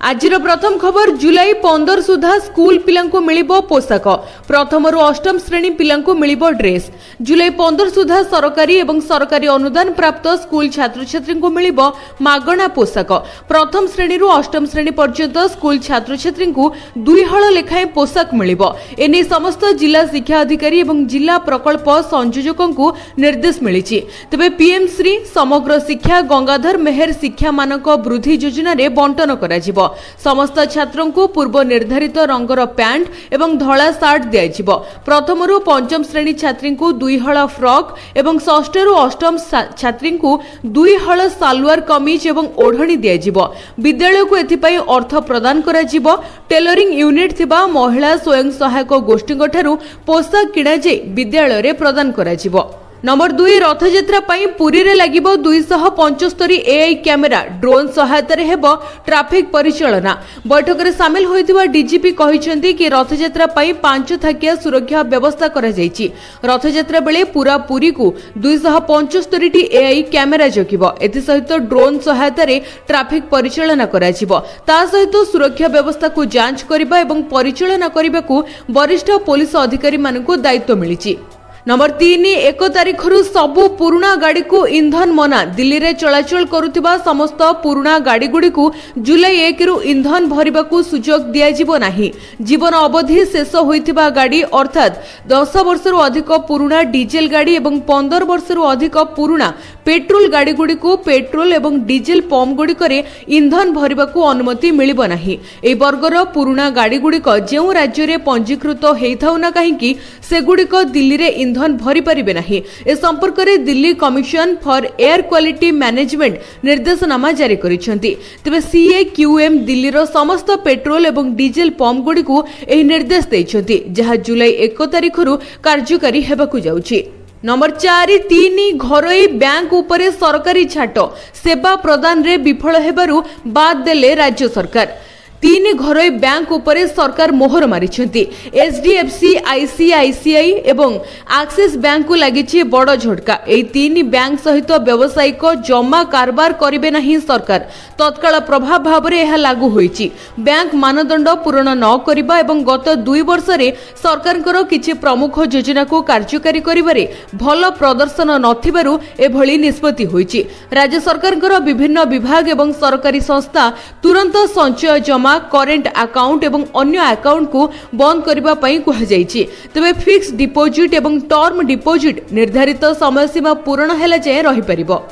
आजिर प्रथम खबर जुलाई 15 सुधा स्कूल पिलांको मिलिबो पोशाक प्रथम रु अष्टम श्रेणी पिलांको मिलिबो ड्रेस। जुलाई 15 सुधा सरकारी एवं सरकारी अनुदान प्राप्त स्कूल छात्र छात्री को मिलिबो मागणा पोशाक। प्रथम श्रेणी रु अष्टम श्रेणी पर्यंत स्कूल छात्र छात्री को 2 हल लेखाएं पोशाक मिलिबो। एने समस्त जिला शिक्षा अधिकारी एवं जिला प्रकल्प संयोजकों को निर्देश मिलिछि। तबे पीएम श्री समग्र शिक्षा गंगाधर मेहर शिक्षा मानक वृद्धि योजना रे बंटन कराजिबो। समस्त छात्रों को पूर्व निर्धारित रंगर पैंट एवं धला सार्ट दिया। प्रथम रु पंचम श्रेणी छात्री को 2 हल फ्रॉक एवं षष्ठ रु अष्टम छात्री को 2 हल सालवार कमीज एवं ओढ़णी दिया। विद्यालय को एथिपाई अर्थ प्रदान कराजिबो। टेलरिंग यूनिट थिबा महिला स्वयं सहायक गोष्ठी पोशाक किणा जाई विद्यालय रे प्रदान कराजिबो। नंबर 2 रथयात्रा पाई पुरी रे लागिबो 275 एआई कैमेरा ड्रोन सहायता रे हेबो ट्रैफिक परिचालना। बैठक रे शामिल होइतिबा डीजीपी कहिसेंती कि रथयात्रा पाई 5 थाकिया सुरक्षा व्यवस्था करा जायछि। रथयात्रा बेले पूरा पुरी को 275 एआई कैमेरा जगिबो। एथि सहित ड्रोन सहायता रे ट्रैफिक परिचालना करा जिवो। ता सहित सुरक्षा व्यवस्था को जांच करिबा एवं परिचालना करिबा को वरिष्ठ पुलिस अधिकारी मानकु दायित्व मिलिछि। नंबर 3 1 तारिख रु सबु पुराना गाड़ी को ईंधन मना। दिल्ली रे चलाचल करुथिबा समस्त पुराना गाड़ी गुडी को जुलाई 1 रु ईंधन भरिबा को सुजोग दिया जिवो नाही। जीवन अवधि शेष होइथिबा गाड़ी अर्थात 10 वर्ष रु अधिक पुराना डीजेल गाड़ी एवं 15 वर्ष रु अधिक पुराना पेट्रोल गाड़ी गुडी को पेट्रोल एवं डीजेल पंप गुडी करे ईंधन भरिबा को अनुमति मिलिबो नाही। ए वर्गर पुराना गाड़ी गुडी को जेउ राज्य रे पंजीकृत हेइथाउ ना काहेकि से गुडी को दिल्ली रे ईंधन भरी परिबे नाही। ए संपर्क रे Delhi Commission for Air Quality Management निर्देशनामा जारी करिसेंती। तबे सीएक्यूएम दिल्ली रो समस्त पेट्रोल एवं डीजेल पंप गुडी को एही निर्देश दैछंती जहा जुलाई 1 तारिख रु कार्यकारी हेबाकू जाउछि। नंबर 4 3 घरोई बैंक उपरे सरकारी छाट सेवा प्रदान रे विफल हेबारु बाद देले राज्य सरकार। 3 घरोई बैंक उपरे सरकार मोहर मारिछंती। एचडीएफसी आईसीआईसीआई एवं एक्सिस बैंक को लागिछि बड़ झटका। एई 3 बैंक सहित व्यावसायिक जमा कारबार करिवे नाही सरकार। तत्काल प्रभाव भाव रे एहा लागू होईछि। बैंक मानदंड पूर्ण न करिबा एवं गत 2 वर्ष रे सरकारकर किछि प्रमुख योजना को कार्यकारी करिबारे भल प्रदर्शन नथिबारु एभली निष्पत्ति होईछि। राज्य सरकारकर विभिन्न विभाग एवं सरकारी संस्था तुरंत संचय जमा करेंट अकाउंट एवं अन्य अकाउंट को बंद करबा पई कहा जायछि। तबे फिक्स डिपोजिट एवं टर्म डिपोजिट निर्धारित समय सीमा पूर्ण हेला जाय रहि परिबो।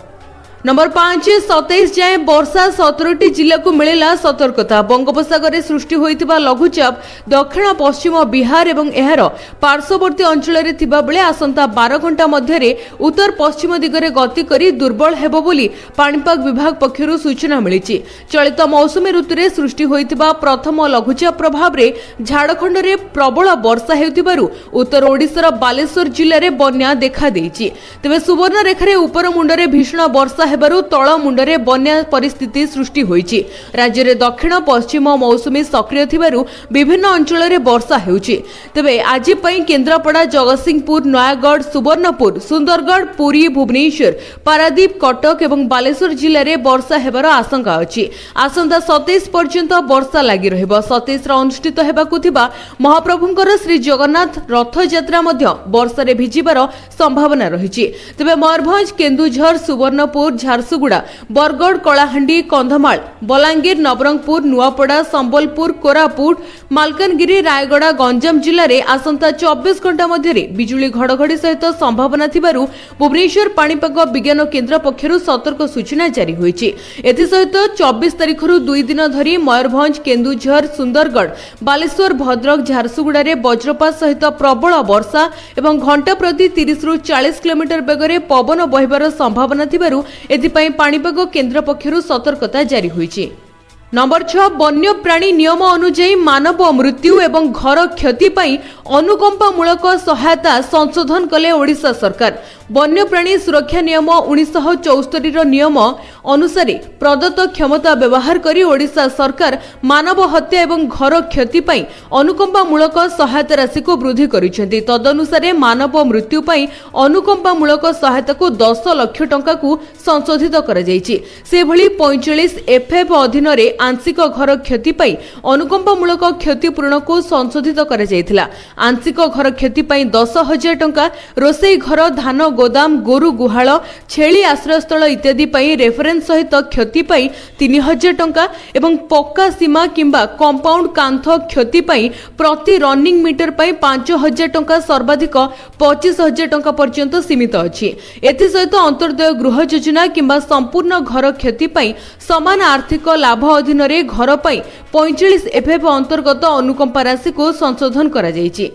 नंबर 5 27 जाए वर्षा 17टी जिला को मिलेला सतर्कता। बंगोपसागर सृष्टि होइतिबा लघुचाप दक्षिण पश्चिम बिहार एवं एहार पार्श्ववर्ती अंचल रे थिबा बेले आसंता 12 घंटा मध्य रे उत्तर पश्चिम दिगरे गति करी दुर्बल हेबो बोली पाणीपाग विभाग पक्षरु सूचना मिलिछि। चलित मौसुमी ऋतु रे सृष्टि होइतिबा प्रथम लघुचाप प्रभाव रे झारखंड रे प्रबल वर्षा हेउतिबारु उत्तर ओडिशार बालेश्वर जिल्ला रे बन्या देखा देइछि। तबे सुवर्ण रेखा रे उपर मुंड रे भीषण वर्षा हेबारु तळ मुंडरे बन्या परिस्थिति सृष्टि होईछि। राज्य रे दक्षिण पश्चिम मौसुमी सक्रिय थिबारु विभिन्न अंचल रे वर्षा हेउछि। तबे आजि पई केन्द्रापड़ा जगतसिंहपुर नयागढ़ सुवर्णपुर सुंदरगढ़ पुरी भुवनेश्वर पारादीप कटक एवं बालेश्वर जिल्ला रे वर्षा हेबार आशंका अछि। आसंता 27 पर्यंत वर्षा लागि रहइबो। 27 रा अनुष्ठित हेबाकु थिबा महाप्रभुंकर श्री जगन्नाथ रथ यात्रा मध्य वर्षा रे भिजिबार संभावना रहिछि। तबे मयूरभंज केन्दुझर सुवर्णपुर झारसुगुड़ा बरगढ़ कलाहांडी कंधमाल बलांगीर नवरंगपुर नुआपड़ा संबलपुर कोरापुट मालकानगिरी रायगड़ा गंजाम जिल्ला रे आसंता 24 घंटा मध्य बिजुली घड़घड़ी सहित संभावना थिबारु भुवनेश्वर पाणीपाग विज्ञान केन्द्र पक्षरु सतर्क सूचना जारी होईछि। एथि सहित 24 तारिख रु 2 दिन धरी मयूरभंज केन्दुझर सुंदरगढ़ बालेश्वर भद्रक झारसुगुड़ा रे वज्रपात सहित प्रबल वर्षा एवं घंटा प्रति 30 रु 40 किलोमीटर बेगरे पवन बहिबार संभावना थिबारु एथिपाई पाणीपाग केन्द्र पक्षरु सतर्कता जारी होईछि। नंबर 6 वन्य प्राणी नियम अनुଯାयी मानव मृत्यु एवं घर क्षति पाई अनुकंपामूलक सहायता संशोधन कले ओडिशा सरकार। वन्य प्राणी सुरक्षा नियम 1974 नियम अनुसार प्रदत्त क्षमता व्यवहार करी ओडिशा सरकार मानव हत्या एवं घर क्षति पाई अनुकंपामूलक सहायता राशि को वृद्धि करिसेंती। तदनुसार मानव मृत्यु पाई अनुकंपामूलक सहायता को 10 लाख टंका को संशोधित करा जायछि। से भली 45 एफएफ अधीन रे आंशिक घर क्षति पाई अनुकंपामूलक क्षतिपूरण को संशोधित करा जायथिला। आंशिक घर क्षति पाई 10,000 टंका, रोसई घर, धान गोदाम, गोरु गुहाल, छेली आश्रयस्थल इत्यादि पाई रेफरेन्स सहित क्षति पाई 3,000 टंका एवं पक्का सीमा किंबा कंपाउंड कांथ क्षति पाई प्रति रनिंग मीटर पाई 5,000 टंका सर्वाधिक 25,000 टंका पर्यंत सीमित अछि। एथि सहित अंतर्दय गृह योजना किंबा संपूर्ण घर क्षति पाई समान आर्थिक लाभ अधीन रे घर पाई 45 एफएफ अंतर्गत अनुकंपा राशि को संशोधन करा जायछि।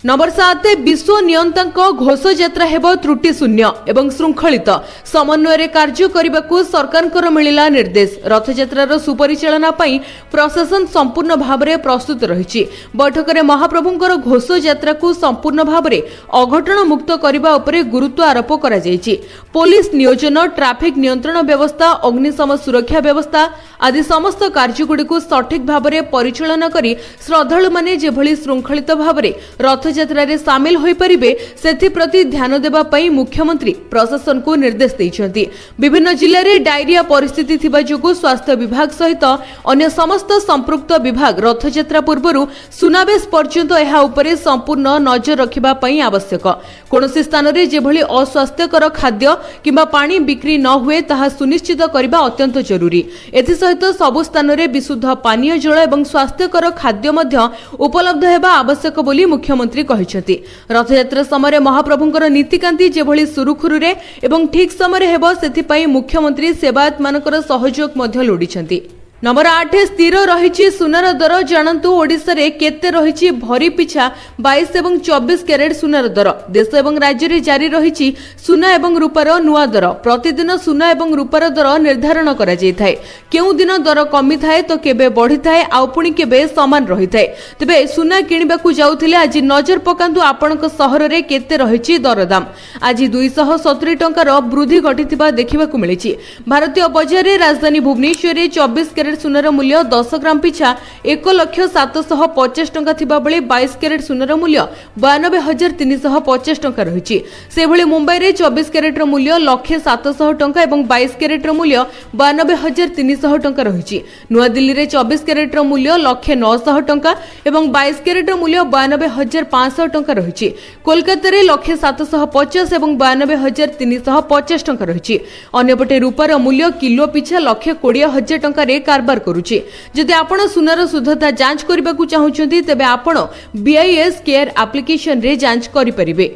नंबर 7 विश्व नियंता घोष यात्रा हेब त्रुटि शून्य एवं श्रृंखलित समन्वय कार्य करने को सरकार मिला निर्देश। रथयात्रार सुपरिचालना पाई प्रशासन संपूर्ण भाव में प्रस्तुत रही। बैठक में महाप्रभुंकर घोष यात्रा को संपूर्ण भाव में अघटन मुक्त करने उपर गुरुत्व आरोप करा जायछि। पुलिस नियोजन, ट्राफिक नियंत्रण व्यवस्था, अग्निशम सुरक्षा व्यवस्था आदि समस्त कार्यगुड़ी को सठिक भाव में परिचालना करी श्रद्धालु माने जेभली श्रृंखलित भाव में रथ यात्रा सामिल होई परिबे सेथि प्रति ध्यान देबा पई मुख्यमंत्री प्रशासन को निर्देश दैछंती। विभिन्न जिल्ला रे डायरिया परिस्थिति थिबा जोगु स्वास्थ्य विभाग सहित अन्य समस्त संपृक्त विभाग रथ यात्रा पूर्वरु सुनावेश पर्यंत एहा उपरे संपूर्ण नजर रखिबा पई आवश्यक। कोनोसी स्थान रे जेभली अस्वास्थ्यकर खाद्य किंबा पानी बिक्री न हुए ताहा सुनिश्चित करबा अत्यंत जरूरी। एथि सहित सबु स्थान रे विशुद्ध पानीय जल एवं स्वास्थ्यकर खाद्य मध्य उपलब्ध हेबा आवश्यक बोली मुख्यमंत्री कहते। रथयात्रा समय महाप्रभुंकर नीतिकांति जेभली सुरुखुरुरे एवं ठीक समय हेब सेथिपाई मुख्यमंत्री सेवायत मानकर सहयोग मध्य लोडिछंती। नंबर 8 स्थिर रही सुनार दर। जानतु ओडिशा रे केते रही भरी पिछा 22 एवं 24 कैरेट सुनार दर। देश एवं राज्य रे जारी रही सुना एवं रूपार नुआ दर। प्रतिदिन सुना एवं रूपार दर निर्धारण करा जाय थाए। केउ दिन दर कमी थाए तो केबे बढ़ी थाए आ पुणी केबे समान रही थाए। तबे सुना किनिबाकू जाउथिले आज नजर पकांतु आपणक सहर रे केते रही दरदाम। आज 270 टंकार वृद्धि घटिथिबा देखिबाकू मिलिछि। भारतीय बजार रे राजधानी भुवनेश्वर रे 24 कैरेट सुनार मूल्य 10 ग्राम पिछा 1,750,000 टंका थिबा बेले 22 कैरेट सुनार मूल्य 92,350 टंका रही। से भली मुंबई रे 24 कैरेट रो मूल्य 1,700,000 टंका एवं 22 कैरेट रो मूल्य 92,300 टंका रही। नुआ दिल्ली रे 24 कैरेट रो मूल्य 1,900,000 टंका एवं 22 कैरेट रो मूल्य 92,500 टंका रही। कोलकाता रे 1,750 एवं 92,350 टंका रही। अन्यपटे रूपार मूल्य किलो पिछा 1,20,000 टंका रे कारबार करुछि। जदि आपण सुनार शुद्धता जांच करबाकू चाहुछंती तेबे आपण बीआईएस केयर एप्लिकेशन रे जांच करि परिबे।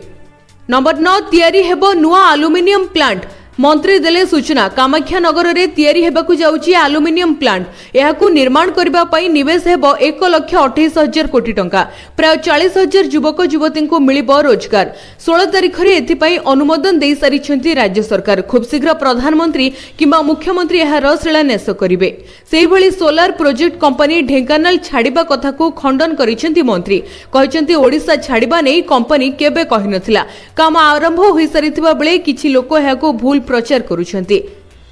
नंबर 9 तयारी हेबो नुआ एल्युमिनियम प्लांट। मंत्री देले सूचना। कामाख्या नगर रे तयारी हेबाकू जाउची एल्युमिनियम प्लांट। एहाकू निर्माण करबा पई निवेश हेबो 1,28,000 कोटी टंका। प्राय 40,000 युवक युवती को मिलिबो रोजगार। 16 तारिख रे एथि पई अनुमोदन देई सारिछंती राज्य सरकार। खूब शीघ्र प्रधानमंत्री किंबा मुख्यमंत्री एहार शिलान्यास करिवे। सेहि भली सोलार प्रोजेक्ट कंपनी ढेंकानाल छाडिबा कथा को खंडन करिसंती मंत्री। कहिसंती ओडिशा छाडिबा नै कंपनी केबे कहि नथिला। काम आरंभ होई सारिथिबा बेले किछि लोक एहाकू भूल प्रचार करुछंती।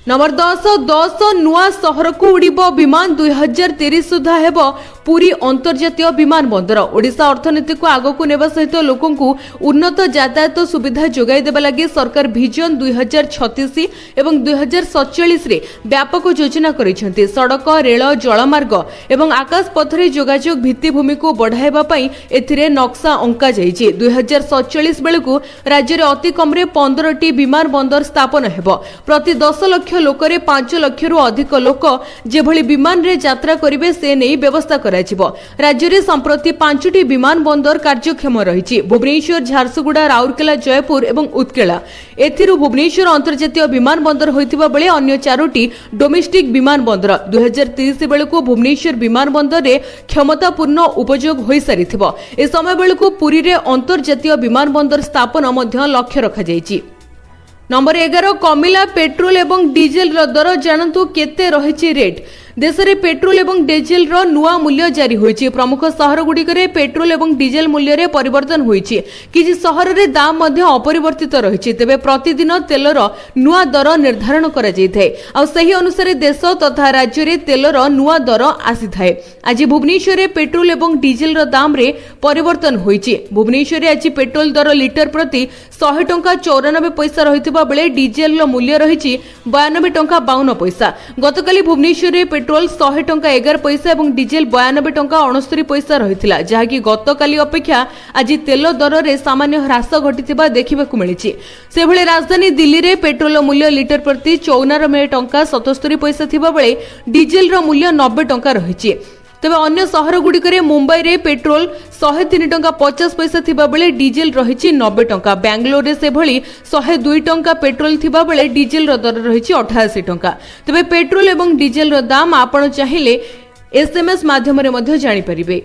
नंबर 10 नुआ सहर को उड़ीबो विमान। 2030 सुधा हेबो पुरी अंतर्जातीय विमान बंदर। ओडिशा अर्थनीति को आगो को नेबा सहित लोकों को उन्नत यातायात सुविधा जोगाई देबा लागि सरकार विजन 2036 एवं 2047 रे व्यापक योजना करिसंती। सड़क, रेल, जलमार्ग एवं आकाश पथरे जोगाजोग भित्तिभूमि को बढ़ाइबा पई एथिरे नक्शा अंका जाइछि। 2047 बेलकू राज्य रे अति कम रे 15 टी विमान बंदर स्थापन हेबो। प्रति 10 लाख लोकरे 5 लाख रु अधिक लोक जेभली विमान रे यात्रा करिवे से नै व्यवस्था कराजिबो। राज्य रे संप्रति 5टी विमान बंदर कार्यक्षम रहिछि। भुवनेश्वर, झारसुगुड़ा, राउरकेला, जयपुर एवं उत्केला। एथिरु भुवनेश्वर अंतर्जातीय विमान बंदर होइतिबा बेले अन्य 4टी डोमेस्टिक विमान बंदर। 2030 बेलकू भुवनेश्वर विमान बंदर रे क्षमतापूर्ण उपयोग होई सारिथिबो। ए समय बेलकू पुरी रे अंतर्जातीय विमान बंदर स्थापन मध्य लक्ष्य रखा जाइछि। नंबर 11 कमिला पेट्रोल एवं डीजेल दर। जानतु केते रहिछि रेट। देश में पेट्रोल एवं डीजेल रो नुआ मूल्य जारी होइछि। प्रमुख शहर गुड़िक पेट्रोल एवं डीजेल मूल्य रे परिवर्तन होइछि। किछि शहर रे दाम मध्य अपरिवर्तित रहिछि। तेबे प्रतिदिन तेलर नुआ दर निर्धारण करा जायथाय। आ सही अनुसार देश तथा राज्य रे तेलर नुआ दर आसी थाए। आज भुवनेश्वर रे पेट्रोल एवं डीजेल रो दाम रे परिवर्तन होइछि। भुवनेश्वर रे आज पेट्रोल दर लिटर प्रति 100 टंका 94 पैसा रहितबा बेले डीजेल रो मूल्य रहिछि 92 टंका 52 पैसा। गतकाली भुवनेश्वर रे पेट्रोल 100 टंका 11 पैसा और डीजेल 92 टंका 69 पैसा रही जहाँकि गतकाली अपेक्षा आज तेल दर में सामान्य ह्रास घटी देखा मिली। से भले राजधानी दिल्ली में पेट्रोल मूल्य लिटर प्रति 94 टंका 77 पैसा थिबा बेले डीजेल मूल्य 90 टंका रही। तेबे अन्य सहर गुड़िक मुंबई रे पेट्रोल 103 टंका 50 पैसा थिबा बेले डीजेल रही 90 टंका। बेंगलोर से भली 102 टंका पेट्रोल थिबा बेले डीजेल दर रही 88 टंका। तेबे पेट्रोल एवं डीजेल दाम आपण चाहिए एसएमएस माध्यम जानी परिबे।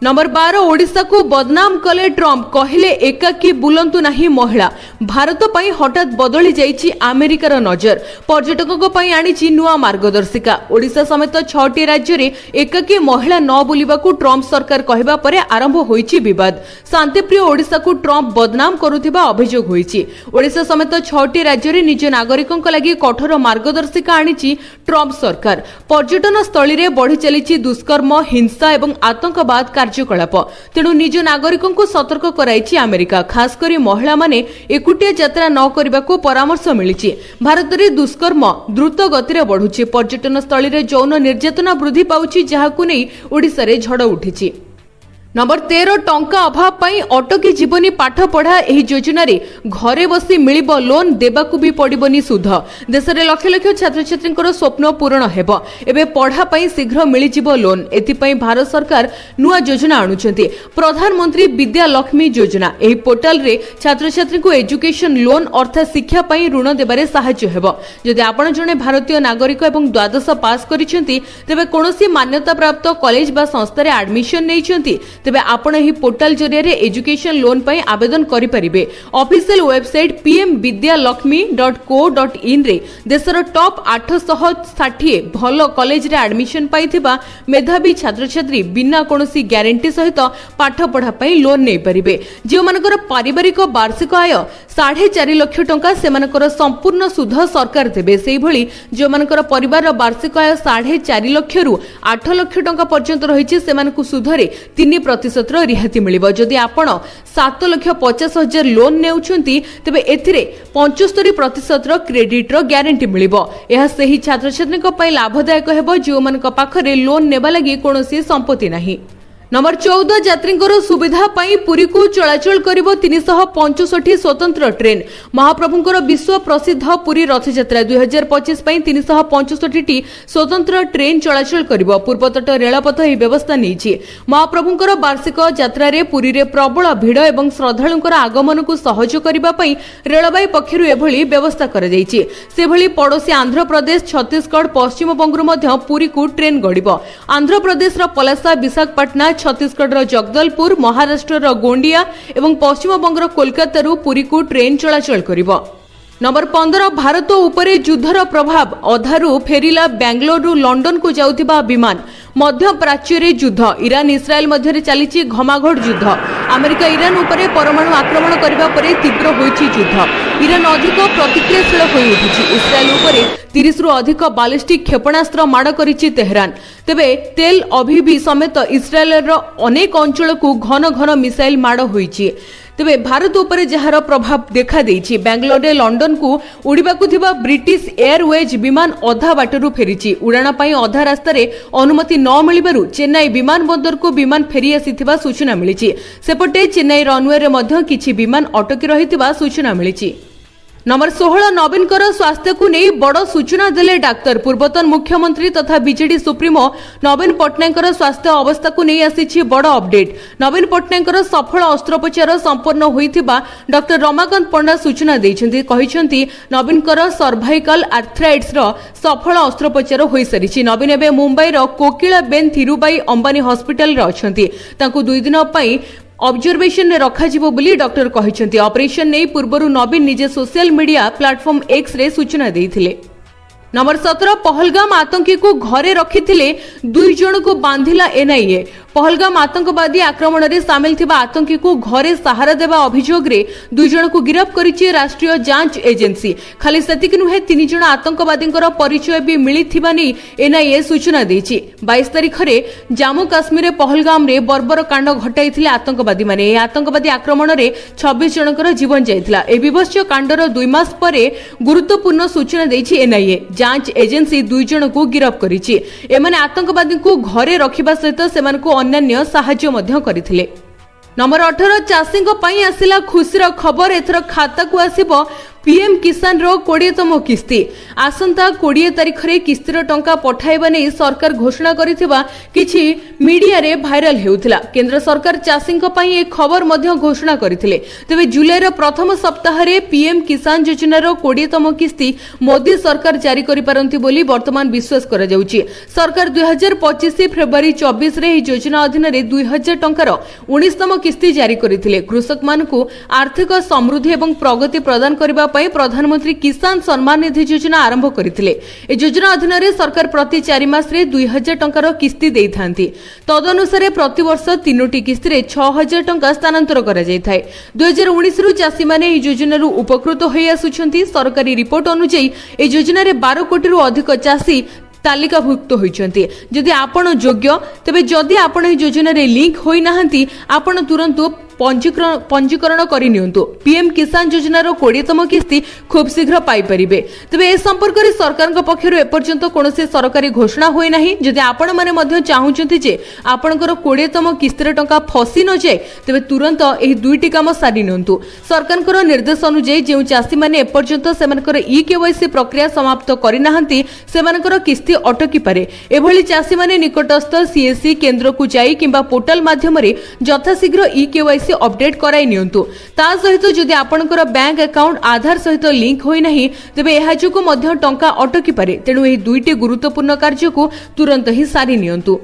नंबर 12 ओडिशा को बदनाम कले ट्रम्प कहले एकाकी बुलंतु नहीं महिला भारत पई हठात बदली जाइछि अमेरिकार नजर पर्यटकों पई आनिछि नुआ मार्गदर्शिका। ओडिशा समेत 6टी राज्य रे एकाकी महिला न बुलिबाकू ट्रम्प सरकार कहबा परे आरंभ होइछि विवाद। शांतिप्रिय ओडिशा को ट्रम्प बदनाम करुथिबा अभियोग होइछि। ओडिशा समेत 6टी राज्य रे निज नागरिकों लागि कठोर मार्गदर्शिका आनिछि ट्रम्प सरकार। पर्यटन स्थली रे बढ़ी चलिछि दुष्कर्म हिंसा एवं आतंकवाद कार्यकलाप तेणु निज नागरिकों को सतर्क कराइछि अमेरिका। खासकर महिला माने एकुटिया यात्रा न करने को परामर्श मिली। भारत में दुष्कर्म द्रुत गति में बढ़ुछि। पर्यटन स्थली रे यौन निर्यातना वृद्धि पाउछि जहाकु नै ओडिशा रे झड़ उठिछि। नंबर 13 टंका अभाव पाई अटकी जीवनी पाठ पढ़ा एही योजना रे घरे बसी मिलिबो लोन देबाकू भी पड़िबनी सुध। देश रे लक्ष लक्ष छात्र छात्रींकर स्वप्न पूर्ण हेबो। एबे पढ़ा पाई शीघ्र मिलिजिबो लोन। एथि पाई भारत सरकार नुआ योजना आणुचंती प्रधानमंत्री विद्या लक्ष्मी योजना। एही पोर्टल रे छात्र छात्री को एजुकेशन लोन अर्थात शिक्षा पाई ऋण देबारे सहायता हेबो। जदि आपण जने भारतीय नागरिक एवं द्वादश पास करिसेंती तेबे कोनोसी मान्यता प्राप्त कॉलेज बा संस्था रे एडमिशन नेइसेंती तेबे आपण ही पोर्टल जरिया रे एजुकेशन लोन पई आवेदन करि परिबे। ऑफिशियल वेबसाइट pmvidyalakshmi.co.in रे देशर टॉप 860 भलो कॉलेज रे एडमिशन पाइथिबा मेधावी छात्र छात्री बिना कोनोसी ग्यारंटी सहित पाठ पढ़ा पई लोन नै परिबे। जे मानकर पारिवारिक वार्षिक आय 4.5 लाख टंका सेमानकर संपूर्ण सुध सरकार देबे। सेही भली जे मानकर परिवार वार्षिक आय 4.5 लाख रु 8 लाख टंका पर्यंत रहिछि सेमानकु सुधरे 3% रिहाती मिलिबो। जदि आपण 7,50,000 लोन नेउछंती तेबे एथिरे 75% क्रेडिट रो ग्यारंटी मिलिबो। यह सही छात्र छात्रीक पई लाभदायक हेबो जो मानक पाखरे लोन नेबा लागि कोनोसी संपत्ति नाही। नंबर 14 यात्रींकर सुविधा पाई पुरी को चलाचल करिबो 365 स्वतंत्र ट्रेन। महाप्रभुंकर विश्व प्रसिद्ध पुरी रथयात्रा 2025 पाई 365 टी स्वतंत्र ट्रेन चलाचल करिबो। पूर्वतट रेलपथ ही व्यवस्था नैछि। महाप्रभुंकर वार्षिक यात्रा रे पुरी रे प्रबल भीड़ एवं श्रद्धालुंकर आगमन को सहज करिबा पाई रेलबाई पक्षरु एभली व्यवस्था करा जायछि। से भली पड़ोसी आंध्र प्रदेश छत्तीसगढ़ पश्चिम बंगरु मध्य पुरी को ट्रेन गड़िबो। आंध्र प्रदेश रो पलासा विशाखापट्टनम छत्तीसगढ़ जगदलपुर महाराष्ट्र गोंडिया एवं पश्चिम बंगर कोलकाता पुरी को ट्रेन चलाचल करिबो। नंबर 15 भारत उपरे युद्धर प्रभाव अधारू फेरिला बेंगलोर लंडन को जाउथिबा विमान। मध्य प्राच्य रे युद्ध ईरान इस्राएल मध्य चली घमाघोट युद्ध। अमेरिका ईरान उपरे परमाणु आक्रमण करबा परे तीव्र होईछि युद्ध। ईरान अधिक प्रतिक्रियाशील होई उठिछि। इस्राएल उपरे 30 रु अधिक बालिस्टिक क्षेपणास्त्र माड़ करिछि तेहरान। तेबे तेल अभिवी समेत इस्राएल अनेक अंचल को घन घन मिसाइल माड़ होईछि। तेबे भारत उपरे जहार प्रभाव देखा देइछि। बेंगलोर रे लंडन को उड़ीबाकू थिबा ब्रिटिश एयरवेज विमान अधा बाटरू फेरिछि। उड़ाण पई अधा रास्ता रे अनुमति न मिलिबारु चेन्नई विमान बंदर को विमान फेरी आसीथिबा सूचना मिलिछि। सेपटे चेन्नई रनवे रे मध्य किछि विमान अटकी रहिथिबा सूचना मिलिछि। नंबर 16 नवीनकर स्वास्थ्य को नहीं बड़ सूचना देले डाक्तर। पूर्वतन मुख्यमंत्री तथा बीजेडी सुप्रीमो नवीन पट्टनायकर स्वास्थ्य अवस्था को नहीं आसी बड़ अपडेट। नवीन पट्टनायकर सफल अस्त्रोपचार संपन्न होइथिबा डॉक्टर रमाकांत पंडा सूचना दैछन्ती। कहिसन्ती नवीनकर सर्वाइकल आर्थराइटिस रो सफल अस्त्रोपचार होई सारिछि। नवीन एबे मुंबई रो कोकिला बेन थिरुबाई अंबानी हॉस्पिटल रे अछन्ती। तांकु 2 दिन पई ऑब्जर्वेशन ने रखा जिवो बोली डॉक्टर कहिसन्ती। ऑपरेशन नै पूर्वरु नवीन निजे social media platform X ray सूचना देइथिले। नंबर 17 पहलगाम आतंकी को घरे रखिथिले 2 जन को बांधिला एनआईए। पहलगाम आतंकवादी आक्रमण रे सामिल थिबा आतंकी को घरे सहारा देबा अभियोग रे 2 जन को गिरफ्त करिछि राष्ट्रीय जांच एजेंसी। खाली सेतिक नुहे 3 जन आतंकवादींकर परिचय भी मिलिथिबा नै एनआईए सूचना दैछि। 22 तारिख रे जम्मू काश्मीर रे पहलगाम रे बर्बर कांड घटाइथिले आतंकवादी माने। ए आतंकवादी आक्रमण रे 26 जनकर जीवन जायथिला। ए विभत्स कांडर 2 मास परे गुरुत्वपूर्ण सूचना दैछि एनआईए। जांच एजेंसी 2 जन को गिरफ्त करिछि। एमाने आतंकवादी को घरे रखिबा सहित सेमानकु अन्यान्य सहाय्य मध्य करिथिले। नंबर 18 चाषी आसिला खुशीर खबर। एथर खाता को आसिबो पीएम किसान रो 20तम किस्ती। आसंता 20 तारिख रे किस्तीर टंका पठाइबा नै सरकार घोषणा करिथिबा किछि मीडिया रे भाइराल हेउथिला। केंद्र सरकार चाषी ए खबर मध्य घोषणा करथिले। तबे जुलाई रो प्रथम सप्ताह रे पीएम किसान योजना रो 20तम किस्ती मोदी सरकार जारी करि पारंती बोली वर्तमान विश्वास करा जाउची। सरकार 2025 फेब्रुआरी 24 रे एही योजना अधीन रे 2000 टंकार 19तम किस्ती जारी करथिले। कृषक मानकु आर्थिक समृद्धि एवं प्रगति प्रदान करबा प्रधानमंत्री किसान सम्मान निधि योजना आरंभ करथिले। ए योजना अधीन रे सरकार प्रति 4 मास रे 2000 टंकार किस्ती देइथांती। तदनुसार प्रति वर्ष 3टी किस्ती रे 6000 टंका स्थानांतर करा जाय थाए। 2019 रु चाषी माने ए योजना रु उपकृत होई आसुछंती। सरकारी रिपोर्ट अनुसार ए योजना रे 12 कोटी रु अधिक चाषी तालिकाभुक्त होइछंती। जदि आपण योग्य तबे जदि आपण ए योजना रे लिंक होई नाहंती आपण तुरंत पंजीकरण करि नियंतु। पीएम किसान योजना रो 20तम किस्ती खूब शीघ्र पाई परिबे। तबे ए संपर्क रे सरकार को पक्षरु एपर्यंत कोनोसी सरकारी घोषणा होई नाही। जदि आपण माने मध्य चाहुचंती जे आपणकर 20तम किस्तीर टंका फसी न जाय तबे तुरंत एही दुईटी काम सारी नियंतु। सरकारकर निर्देश अनुसार जे चाषी माने एपर्यंत सेमानकर ई-केवाईसी प्रक्रिया समाप्त करि नाहंती सेमानकर किस्ती अटकी पारे। एभली चाषी माने निकटस्थ सीएससी केंद्र को जाई किंबा पोर्टल माध्यम रे यथाशीघ्र ई-केवाईसी अपडेट कराई नियंतु। ता सहित जदि आपणकर बैंक अकाउंट आधार सहित लिंक होई नाही तबे एहा जोगु मध्य टंका अटकी पारे। तेणु एही दुईटी गुरुत्वपूर्ण कार्य को तुरंत ही सारी नियंतु।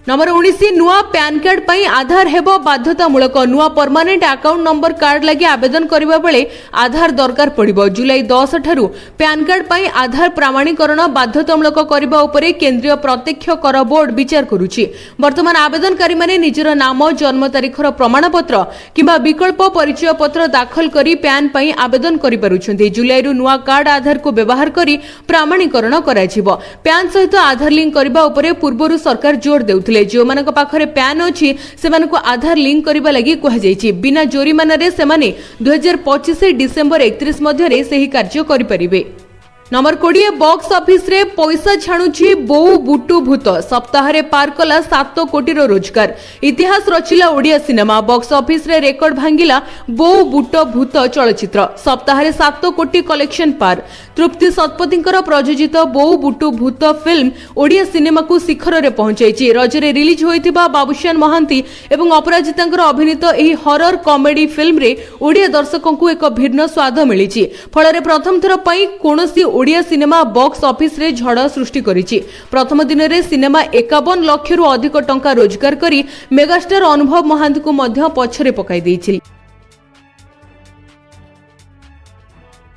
नंबर 19 नुआ पैन कार्ड पई आधार हेबो बाध्यतामूलक। नुआ परमानेंट अकाउंट नंबर कार्ड लागि आवेदन करिबा बेले आधार दरकार पड़िबो। जुलाई 10 ठारू पैन कार्ड पई आधार प्रमाणीकरण बाध्यतामूलक करिबा उपरे केंद्रीय प्रत्यक्ष कर बोर्ड विचार करूची। वर्तमान आवेदनकारी माने निजर नाम जन्म तारीखर प्रमाणपत्र किबा विकल्प परिचय पत्र दाखल करी पैन पई आवेदन करि पारुछन्ती। जुलाई रु नुआ कार्ड आधार को व्यवहार करी प्रमाणीकरण कराजिबो। पैन सहित आधार लिंक करिबा उपरे पूर्वरु सरकार जोर देउथि। जो मानक पाखरे पैन अछि सेमानकु आधार लिंक करिबा लागि कहै जायछि। बिना जोरिमाना रे सेमाने 2025 डिसेंबर 31 मध्य रे सेही कार्य करि परिबे। नंबर 20 बॉक्स ऑफिस रे पैसा छाणुछि बोउ बुटु भूत। सप्ताह रे पार कला 7 कोटी रो रोजगार। इतिहास रचिला ओडिया सिनेमा। बॉक्स ऑफिस रे रेकर्ड भांगिला बोउ बुटु भूत चलचित्र। सप्ताह रे 7 कोटी कलेक्शन पार। तृप्ति शतपथींकर प्रयोजित बोउ बुटु भूत फिल्म ओडिया सिनेमा को शिखर रे पहुंचाइछि। रजरे रिलीज होइतिबा बाबुश्यान महांती एवं अपराजितांकर अभिनीत एही हॉरर कॉमेडी फिल्म रे ओडिया दर्शकों को एक भिन्न स्वाद मिलिछि। फल रे प्रथम थर पई कोनोसी ओडिया सिनेमा बॉक्स ऑफिस रे झड़ सृष्टि करिछि। प्रथम दिन रे सिनेमा 51 लाख रु अधिक टंका रोजगार करी मेगास्टार अनुभव महांती को मध्य पछरे पकाई दैछि।